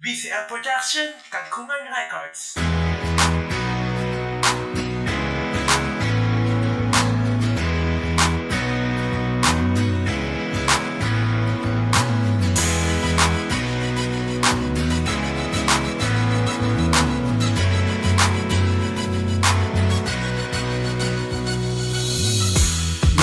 BCL Production, Kangkungan Records.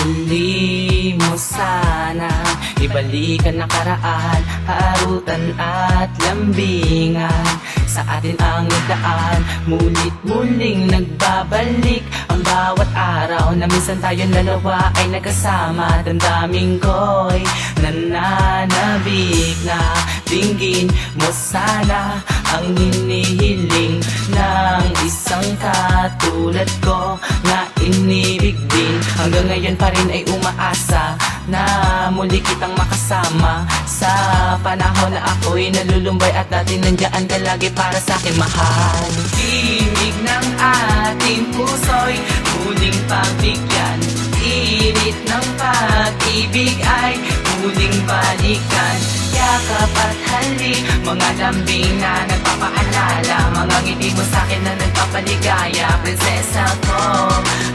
Muli mo sana ibalik ang nakaraan, harutan at lambingan. Sa atin ang nagdaan, mulit-muling nagbabalik ang bawat araw na minsan tayong dalawa ay nagkasama. Damdamin ko'y nananabik na dinggin mo sana ang hinihiling ng isang katulad ko na inibig din. Hanggang ngayon pa rin ay umaasa na muli kitang makasama sa panahon na ako'y nalulumbay at dati nandiyan ka lagi para sa'kin, mahal. Timig ng ating puso'y muling pagbigyan, init ng pag-ibig ay muling balikan. Yakap at halik, mga lambing na nagpapaalala, mga ngiti mo sa'kin na nagpapaligaya. Prinsesa ko,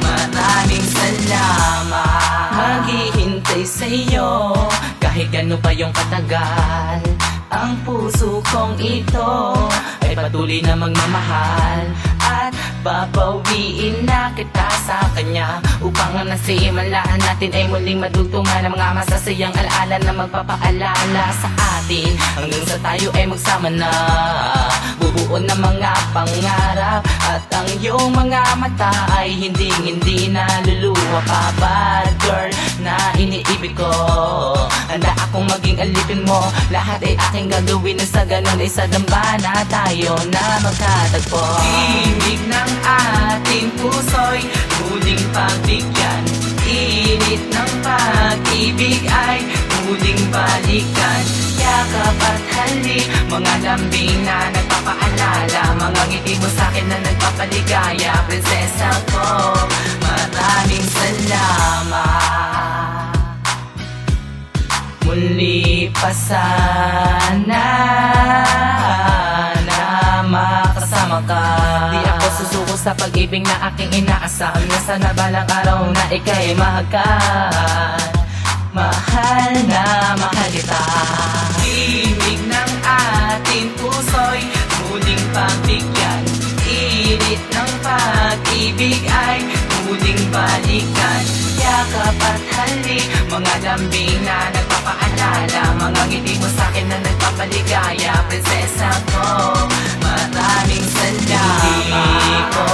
maraming salamat. Maghihintay sa'yo kahit gano'n pa yung katagal. Ang puso kong ito ay patuloy na magmamahal at babawiin na kita sa kanya upang ang nasimalaan natin ay muling madugtungan ng mga masasayang alaala na magpapaalala sa atin hanggang sa tayo ay magsama na. Bubuo na mga pangarap at ang iyong mga mata ay hindi naluluha pa. Bad girl na iniibig ko, handa akong maging alipin mo. Lahat ay aking gagawin na sa ganun ay sa dambana tayo na magkatagpo. Timig ng ating puso'y muling pagbigyan, init ng pag-ibig ay muling balikan. Yakap at halik, mga lambing na nagpapaalala, mga ngiti mo sa'kin na nagpapaligaya. Prinsesa ko, maraming salamat. Muli pa sana na makasama ka. Di ako susuko sa pag-ibig na aking inaasam, na sana balang araw na ika'y mahagkan. Mahal na mahal kita. Timig ng ating puso'y muling pagbigyan, init ng pag-ibig ay muling balikan. Yakap at halik, mga lambing na nagpapaalala, mga ngiti mo sa'kin na nagpapaligaya. Prinsesa ko, maraming salamat. Hindi ko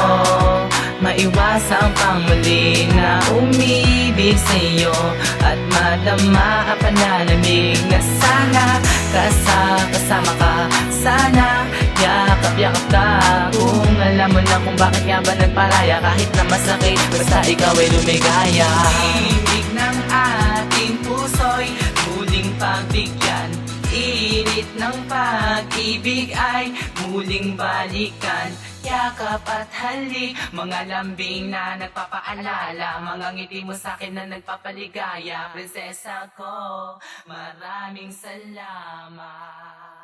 maiwasang pangmuli na umibig sa'yo at madama ang panalamig na sana kasama ka. Sana yakap-yakap ka, kung alam mo na kung bakit nga ba nagparaya. Kahit na masakit, basta ikaw ay lumigaya. Timig ng ating puso'y muling pagbigyan, init ng pag-ibig ay muling balikan. Yakap at halik, mga lambing na nagpapaalala, mga ngiti mo sa'kin na nagpapaligaya. Prinsesa ko, maraming salamat.